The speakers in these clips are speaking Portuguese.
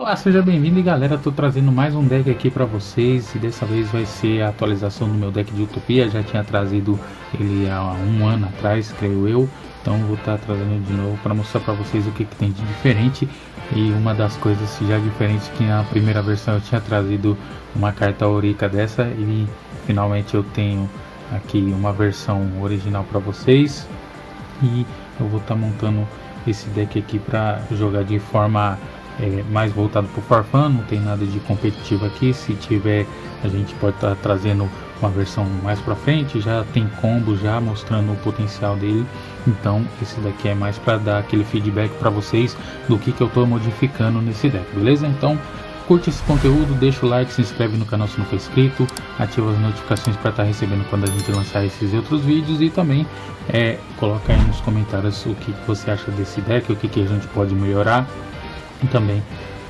Olá, seja bem-vindo e galera, tô trazendo mais um deck aqui pra vocês e dessa vez vai ser a atualização do meu deck de Utopia. Já tinha trazido ele há um ano atrás, creio eu, então vou estar trazendo de novo para mostrar pra vocês o que tem de diferente. E uma das coisas já diferentes que na primeira versão eu tinha trazido uma carta Aurica dessa e finalmente eu tenho aqui uma versão original para vocês e eu vou estar montando esse deck aqui para jogar de forma mais voltado para o for fun, não tem nada de competitivo aqui. Se tiver, a gente pode estar trazendo uma versão mais para frente, já tem combo já mostrando o potencial dele. Então esse daqui é mais para dar aquele feedback para vocês do que eu estou modificando nesse deck, beleza? Então curte esse conteúdo, deixa o like, se inscreve no canal se não for inscrito, ativa as notificações para estar recebendo quando a gente lançar esses outros vídeos e também coloca aí nos comentários o que você acha desse deck, o que a gente pode melhorar. E também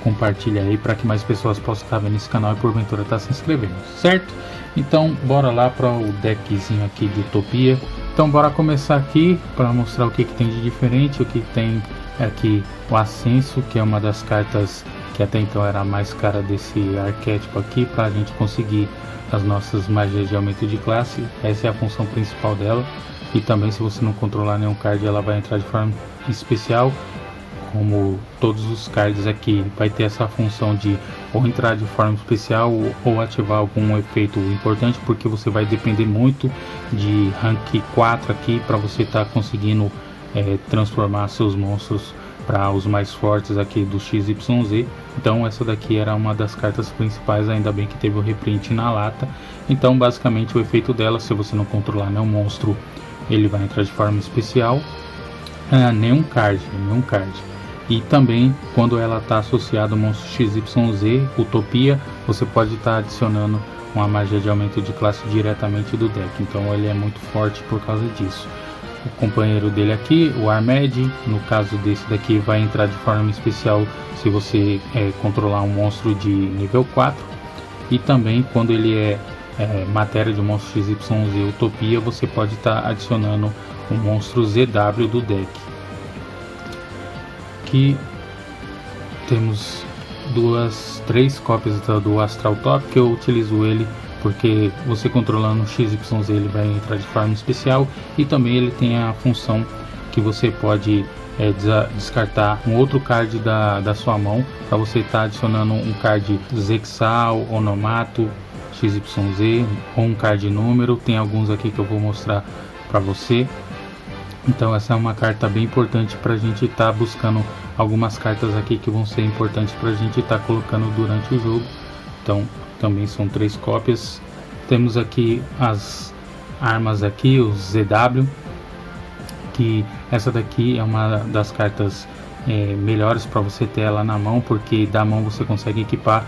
compartilha aí para que mais pessoas possam estar vendo esse canal e porventura estar se inscrevendo, certo? Então bora lá para o deckzinho aqui de Utopia. Então bora começar aqui para mostrar o que tem de diferente. O que tem aqui o Ascenso, que é uma das cartas que até então era a mais cara desse arquétipo aqui, para a gente conseguir as nossas magias de aumento de classe. Essa é a função principal dela. E também, se você não controlar nenhum card, ela vai entrar de forma especial. Como todos os cards aqui, vai ter essa função de ou entrar de forma especial ou ativar algum efeito importante, porque você vai depender muito de rank 4 aqui para você estar conseguindo transformar seus monstros para os mais fortes aqui do XYZ. Então essa daqui era uma das cartas principais, ainda bem que teve o reprint na lata. Então basicamente o efeito dela, se você não controlar nenhum monstro, ele vai entrar de forma especial. Nenhum card. E também quando ela está associada ao monstro XYZ, Utopia, você pode estar adicionando uma magia de aumento de classe diretamente do deck. Então ele é muito forte por causa disso. O companheiro dele aqui, o Armed, no caso desse daqui, vai entrar de forma especial se você controlar um monstro de nível 4. E também quando ele é matéria de monstro XYZ Utopia, você pode estar adicionando um monstro ZW do deck. Aqui temos três cópias do Astral Top, que eu utilizo ele porque você controlando o XYZ ele vai entrar de forma especial, e também ele tem a função que você pode descartar um outro card da sua mão para você estar adicionando um card Zexal, Onomato, XYZ ou um card número. Tem alguns aqui que eu vou mostrar para você. Então essa é uma carta bem importante para a gente estar buscando algumas cartas aqui que vão ser importantes para a gente estar colocando durante o jogo. Então também são 3 cópias. Temos aqui as armas aqui, os ZW, que essa daqui é uma das cartas melhores para você ter ela na mão, porque da mão você consegue equipar.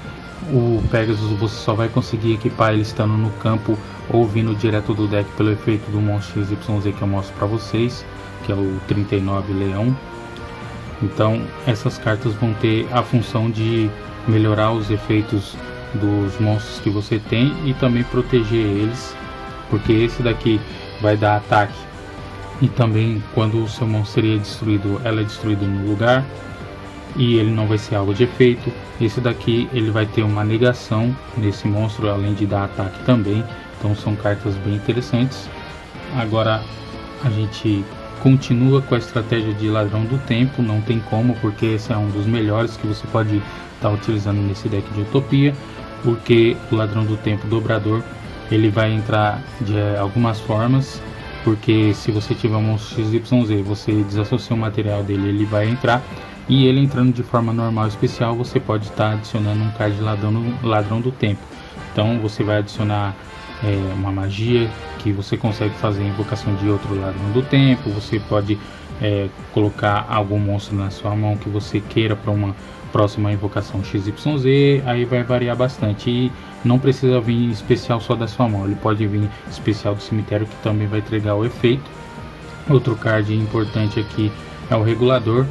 O Pegasus você só vai conseguir equipar ele estando no campo ou vindo direto do deck pelo efeito do monstro XYZ que eu mostro para vocês, que é o 39 Leão. Então essas cartas vão ter a função de melhorar os efeitos dos monstros que você tem e também proteger eles, porque esse daqui vai dar ataque e também quando o seu monstro seria destruído, ela é destruído no lugar e ele não vai ser alvo de efeito. Esse daqui ele vai ter uma negação nesse monstro, além de dar ataque também. Então são cartas bem interessantes. Agora a gente continua com a estratégia de Ladrão do Tempo, não tem como, porque esse é um dos melhores que você pode estar utilizando nesse deck de Utopia, porque o Ladrão do Tempo dobrador ele vai entrar de algumas formas, porque se você tiver um monstro XYZ, você desassocia o material dele, ele vai entrar. E ele entrando de forma normal especial, você pode estar adicionando um card ladrão do tempo. Então você vai adicionar uma magia que você consegue fazer invocação de outro ladrão do tempo. Você pode colocar algum monstro na sua mão que você queira para uma próxima invocação XYZ. Aí vai variar bastante e não precisa vir especial só da sua mão, ele pode vir especial do cemitério, que também vai entregar o efeito. Outro card importante aqui é o Regulador.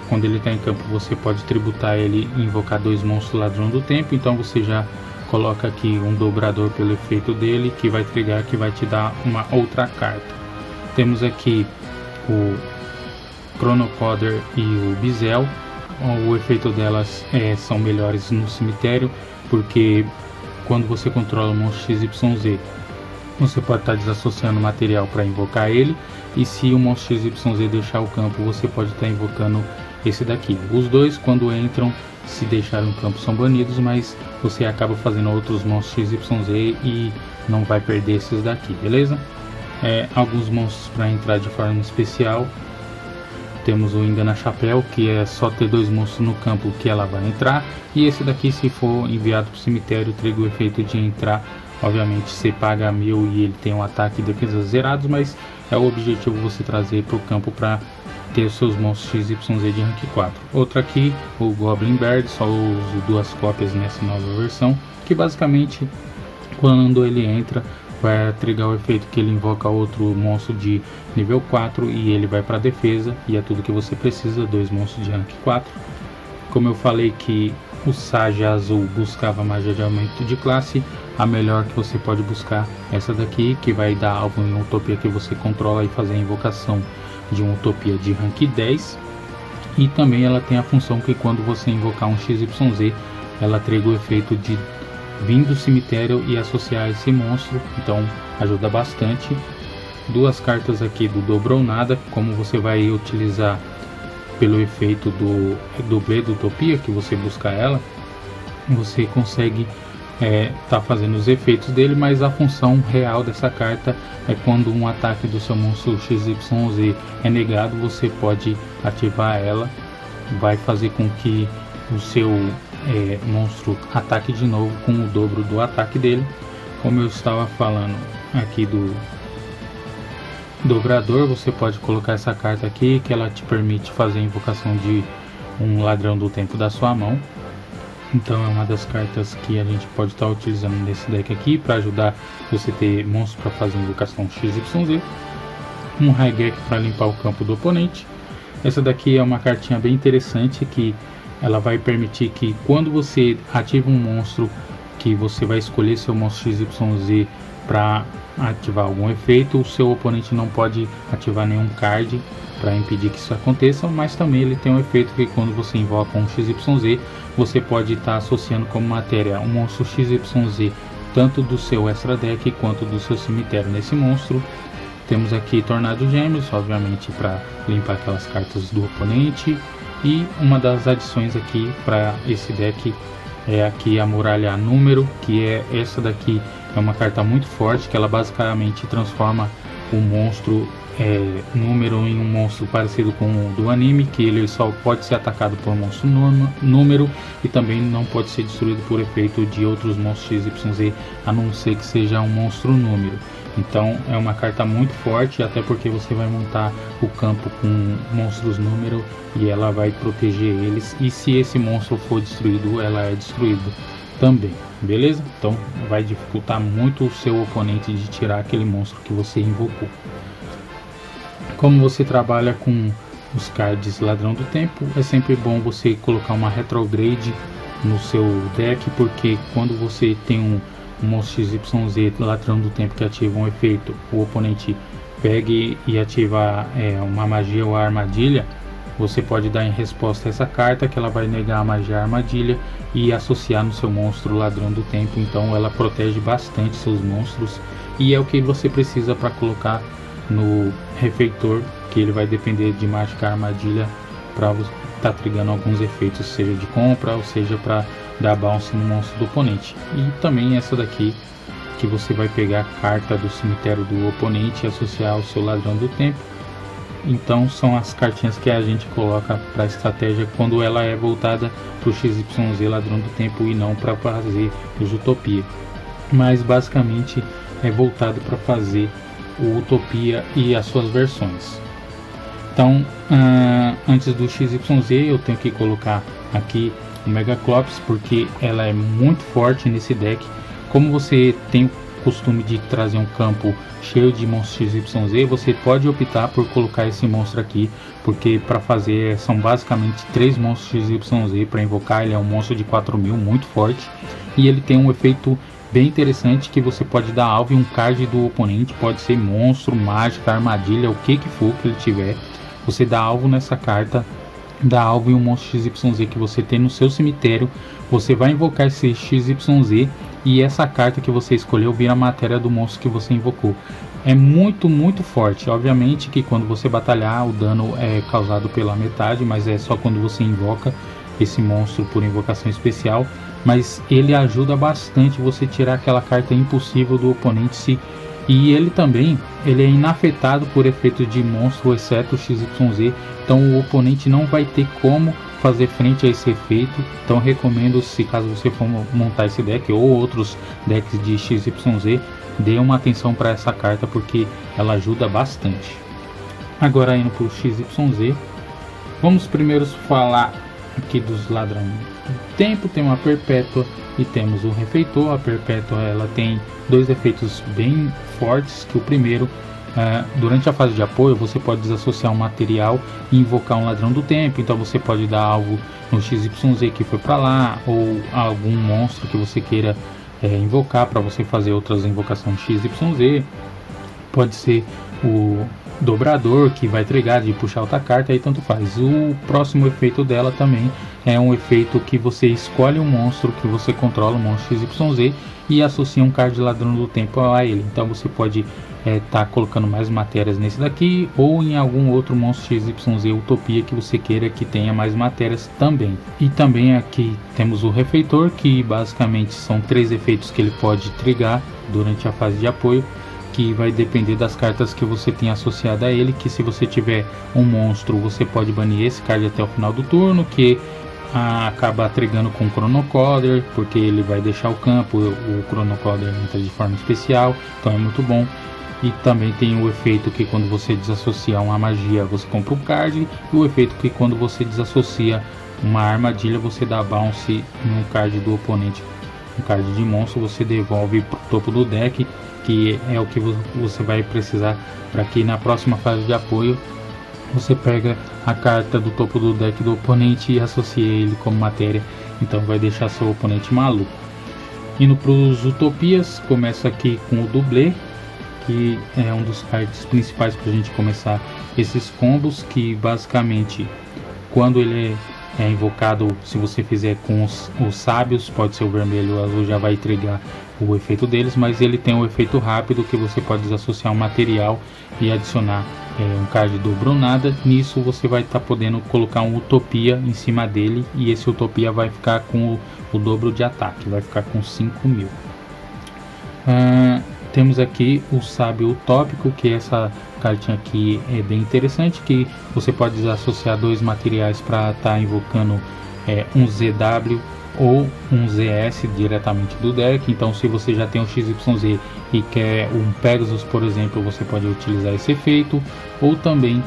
Quando ele está em campo, você pode tributar ele e invocar 2 monstros ladrão do tempo. Então você já coloca aqui um dobrador pelo efeito dele, que vai trigar, que vai te dar uma outra carta. Temos aqui o Chronocoder e o Bizel. o efeito delas são melhores no cemitério, porque quando você controla o monstro XYZ, você pode estar desassociando material para invocar ele, e se o monstro XYZ deixar o campo, você pode estar invocando esse daqui. Os dois, quando entram, se deixarem o campo, são banidos, mas você acaba fazendo outros monstros XYZ e não vai perder esses daqui, beleza? Alguns monstros para entrar de forma especial. Temos o Engana Chapéu, que é só ter 2 monstros no campo que ela vai entrar. E esse daqui, se for enviado para o cemitério, triga o efeito de entrar. Obviamente você paga 1000 e ele tem um ataque e defesa zerados, mas é o objetivo você trazer para o campo para ter os seus monstros XYZ de rank 4. Outro aqui, o Goblin Bird, só uso 2 cópias nessa nova versão, que basicamente quando ele entra vai trigar o efeito que ele invoca outro monstro de nível 4 e ele vai para defesa, e é tudo que você precisa, 2 monstros de rank 4. Como eu falei que o Sage Azul buscava magia de aumento de classe, a melhor que você pode buscar é essa daqui, que vai dar alvo em Utopia que você controla e fazer a invocação de uma Utopia de rank 10. E também ela tem a função que quando você invocar um XYZ, ela triga o efeito de vir do cemitério e associar esse monstro, então ajuda bastante. 2 cartas aqui do Dobro ou Nada, como você vai utilizar pelo efeito do dublê do Utopia, que você busca ela, você consegue tá fazendo os efeitos dele, mas a função real dessa carta é quando um ataque do seu monstro XYZ é negado, você pode ativar ela, vai fazer com que o seu monstro ataque de novo com o dobro do ataque dele. Como eu estava falando aqui do dobrador, você pode colocar essa carta aqui, que ela te permite fazer a invocação de um ladrão do tempo da sua mão. Então é uma das cartas que a gente pode estar utilizando nesse deck aqui para ajudar você ter monstros para fazer invocação XYZ. Um Raigeki para limpar o campo do oponente. Essa daqui é uma cartinha bem interessante, que ela vai permitir que quando você ativa um monstro, que você vai escolher seu monstro XYZ para ativar algum efeito, o seu oponente não pode ativar nenhum card para impedir que isso aconteça, mas também ele tem um efeito que quando você invoca um XYZ, você pode estar associando como matéria um monstro XYZ, tanto do seu extra deck quanto do seu cemitério nesse monstro. Temos aqui Tornado Gêmeos, obviamente para limpar aquelas cartas do oponente. E uma das adições aqui para esse deck é aqui a Muralha Número, que é essa daqui, é uma carta muito forte, que ela basicamente transforma o monstro Número em um monstro parecido com o do anime, que ele só pode ser atacado por monstro Número e também não pode ser destruído por efeito de outros monstros XYZ, a não ser que seja um monstro Número. Então é uma carta muito forte, até porque você vai montar o campo com monstros Número e ela vai proteger eles, e se esse monstro for destruído, ela é destruída também, beleza? Então vai dificultar muito o seu oponente de tirar aquele monstro que você invocou. Como você trabalha com os cards Ladrão do Tempo, é sempre bom você colocar uma Retrograde no seu deck, porque quando você tem um monstro XYZ Ladrão do Tempo que ativa um efeito, o oponente pegue e ativa uma magia ou armadilha, você pode dar em resposta a essa carta, que ela vai negar a magia armadilha e associar no seu monstro Ladrão do Tempo. Então ela protege bastante seus monstros, e é o que você precisa para colocar no refeitor, que ele vai depender de mágica armadilha para estar trigando alguns efeitos, seja de compra ou seja para dar bounce no monstro do oponente. E também essa daqui, que você vai pegar a carta do cemitério do oponente e associar ao seu Ladrão do Tempo. Então são as cartinhas que a gente coloca para a estratégia quando ela é voltada para o XYZ Ladrão do Tempo e não para fazer os Utopia, mas basicamente é voltado para fazer o Utopia e as suas versões. Então antes do XYZ eu tenho que colocar aqui o Megaclops, porque ela é muito forte nesse deck. Como você tem o costume de trazer um campo cheio de monstros XYZ, você pode optar por colocar esse monstro aqui, porque para fazer são basicamente 3 monstros XYZ para invocar. Ele é um monstro de 4000, muito forte, e ele tem um efeito bem interessante, que você pode dar alvo em um card do oponente, pode ser monstro, mágica, armadilha, o que for que ele tiver, você dá alvo nessa carta dar alvo em um monstro XYZ que você tem no seu cemitério. Você vai invocar esse XYZ e essa carta que você escolheu vira a matéria do monstro que você invocou. É muito forte. Obviamente que quando você batalhar o dano é causado pela metade, mas é só quando você invoca esse monstro por invocação especial. Mas ele ajuda bastante você tirar aquela carta impossível do oponente. E ele também é inafetado por efeito de monstro, exceto o XYZ. Então o oponente não vai ter como fazer frente a esse efeito. Então recomendo, se caso você for montar esse deck ou outros decks de XYZ, dê uma atenção para essa carta, porque ela ajuda bastante. Agora indo para o XYZ, vamos primeiro falar aqui dos ladrões do tempo. Tem uma perpétua e temos o refeitor. A perpétua ela tem dois efeitos bem fortes, que o primeiro, durante a fase de apoio, você pode desassociar um material e invocar um ladrão do tempo. Então você pode dar algo no XYZ que foi para lá, ou algum monstro que você queira invocar para você fazer outras invocações XYZ. Pode ser o dobrador que vai entregar de puxar outra carta, aí tanto faz. O próximo efeito dela também é um efeito que você escolhe um monstro que você controla, um monstro XYZ, e associa um card de ladrão do tempo a ele. Então você pode tá colocando mais matérias nesse daqui, ou em algum outro monstro XYZ Utopia que você queira que tenha mais matérias também. E também aqui temos o refeitor, que basicamente são 3 efeitos que ele pode trigar durante a fase de apoio, que vai depender das cartas que você tem associada a ele. Que se você tiver um monstro, você pode banir esse card até o final do turno, que acaba trigando com o Chronocaller, porque ele vai deixar o campo. O Chronocaller entra de forma especial, então é muito bom. E também tem o efeito que quando você desassociar uma magia, você compra um card, e o efeito que quando você desassocia uma armadilha, você dá bounce no card do oponente. Um card de monstro você devolve para o topo do deck, que é o que você vai precisar para que na próxima fase de apoio você pega a carta do topo do deck do oponente e associe ele como matéria. Então vai deixar seu oponente maluco. Indo para os Utopias, começa aqui com o dublê, que é um dos cards principais para a gente começar esses combos, que basicamente quando ele é invocado, se você fizer com os sábios, pode ser o vermelho ou o azul, já vai entregar o efeito deles, mas ele tem um efeito rápido que você pode desassociar um material e adicionar um card dobro ou nada. Nisso você vai estar podendo colocar um Utopia em cima dele, e esse Utopia vai ficar com o dobro de ataque, vai ficar com 5.000. Temos aqui o sábio utópico, que essa cartinha aqui é bem interessante, que você pode desassociar 2 materiais para estar invocando um ZW ou um ZS diretamente do deck. Então se você já tem um XYZ e quer um Pegasus, por exemplo, você pode utilizar esse efeito, ou também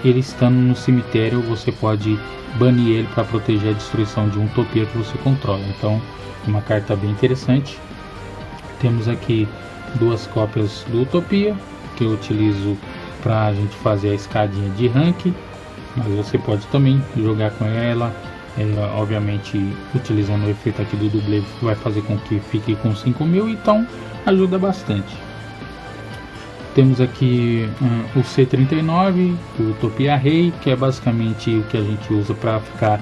ele estando no cemitério, você pode banir ele para proteger a destruição de um Utopia que você controla. Então uma carta bem interessante. Temos aqui 2 cópias do Utopia, que eu utilizo para a gente fazer a escadinha de rank, mas você pode também jogar com ela, obviamente utilizando o efeito aqui do dublê, vai fazer com que fique com 5.000, então ajuda bastante. Temos aqui o C39, o Utopia Rei, que é basicamente o que a gente usa para ficar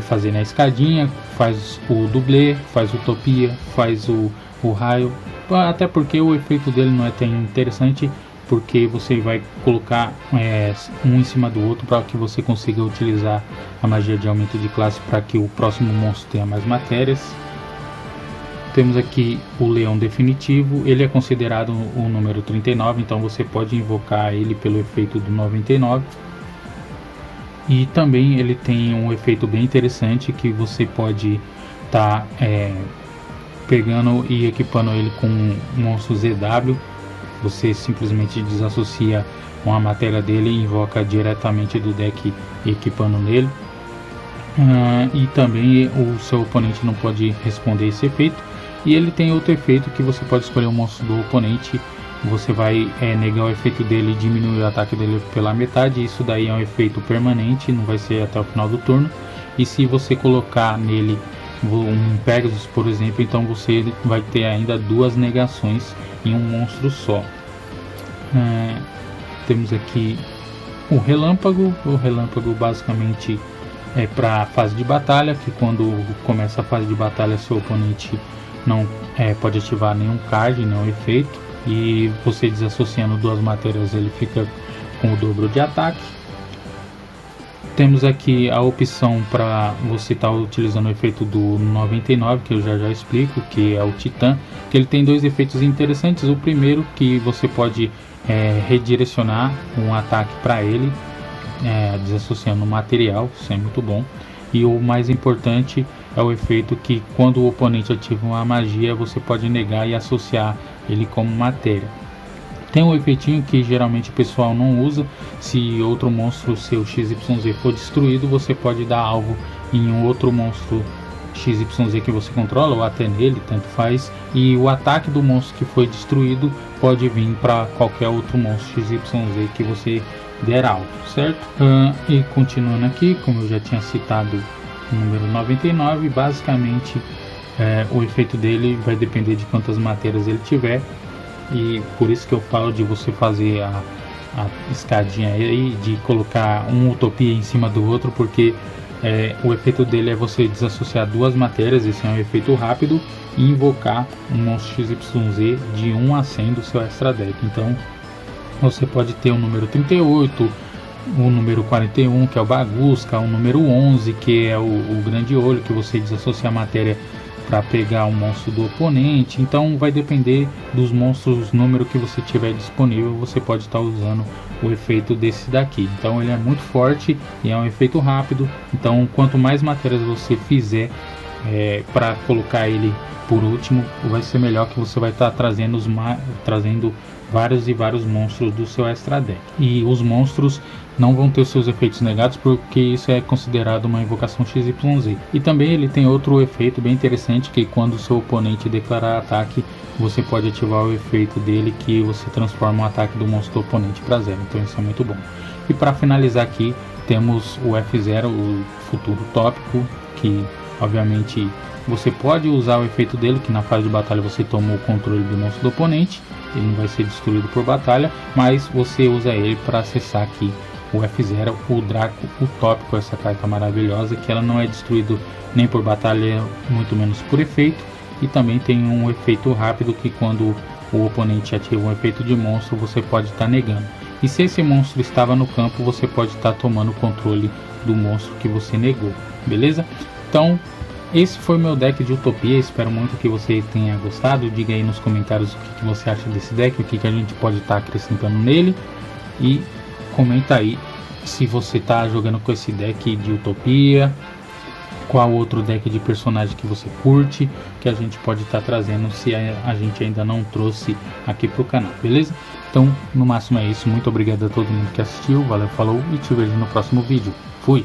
fazendo a escadinha. Faz o dublê, faz Utopia, faz o raio, até porque o efeito dele não é tão interessante, porque você vai colocar um em cima do outro para que você consiga utilizar a magia de aumento de classe para que o próximo monstro tenha mais matérias. Temos aqui o leão definitivo, ele é considerado o número 39, então você pode invocar ele pelo efeito do 99. E também ele tem um efeito bem interessante, que você pode estar pegando e equipando ele com um monstro ZW. Você simplesmente desassocia uma matéria dele e invoca diretamente do deck equipando nele. E também o seu oponente não pode responder esse efeito. E ele tem outro efeito, que você pode escolher um monstro do oponente, você vai negar o efeito dele e diminuir o ataque dele pela metade. Isso daí é um efeito permanente, não vai ser até o final do turno. E se você colocar nele um Pegasus, por exemplo, então você vai ter ainda 2 negações em um monstro só. Temos aqui o relâmpago. O relâmpago basicamente para a fase de batalha, que quando começa a fase de batalha seu oponente não pode ativar nenhum card, nenhum efeito, e você desassociando duas matérias ele fica com o dobro de ataque. Temos aqui a opção para você estar utilizando o efeito do 99, que eu já explico, que é o Titã, que ele tem dois efeitos interessantes. O primeiro, que você pode redirecionar um ataque para ele, desassociando o material, isso é muito bom. E o mais importante é o efeito que quando o oponente ativa uma magia, você pode negar e associar ele como matéria. Tem um efeitinho que geralmente o pessoal não usa. Se outro monstro seu XYZ for destruído, você pode dar alvo em um outro monstro XYZ que você controla, ou até nele, tanto faz. E o ataque do monstro que foi destruído pode vir para qualquer outro monstro XYZ que você der alvo, certo? E continuando aqui, como eu já tinha citado o número 99, basicamente o efeito dele vai depender de quantas matérias ele tiver. E por isso que eu falo de você fazer a escadinha aí, de colocar um Utopia em cima do outro, porque o efeito dele é você desassociar duas matérias, esse é um efeito rápido, e invocar um monstro XYZ de 1 a 100 do seu extra deck. Então você pode ter o número 38, o número 41, que é o Bagusca, o número 11, que é o Grande Olho, que você desassocia a matéria para pegar o monstro do oponente. Então vai depender dos monstros, número que você tiver disponível, você pode estar usando o efeito desse daqui. Então ele é muito forte e é um efeito rápido. Então quanto mais matérias você fizer para colocar ele por último, vai ser melhor, que você vai estar trazendo vários e vários monstros do seu extra deck. E os monstros não vão ter os seus efeitos negados, porque isso é considerado uma invocação XYZ. E também ele tem outro efeito bem interessante, que quando o seu oponente declarar ataque, você pode ativar o efeito dele, que você transforma o ataque do monstro do oponente para 0. Então isso é muito bom. E para finalizar aqui, temos o F0, o futuro tópico, que obviamente você pode usar o efeito dele, que na fase de batalha você toma o controle do monstro do oponente, ele não vai ser destruído por batalha, mas você usa ele para acessar aqui o F0, o Draco Utópico, essa carta maravilhosa, que ela não é destruída nem por batalha, muito menos por efeito, e também tem um efeito rápido, que quando o oponente ativa um efeito de monstro, você pode estar negando. E se esse monstro estava no campo, você pode estar tomando o controle do monstro que você negou, beleza? Então esse foi meu deck de Utopia, espero muito que você tenha gostado. Diga aí nos comentários o que você acha desse deck, o que a gente pode estar acrescentando nele, e comenta aí se você está jogando com esse deck de Utopia, qual outro deck de personagem que você curte, que a gente pode estar trazendo, se a gente ainda não trouxe aqui pro canal, beleza? Então no máximo é isso, muito obrigado a todo mundo que assistiu, valeu, falou e te vejo no próximo vídeo, fui!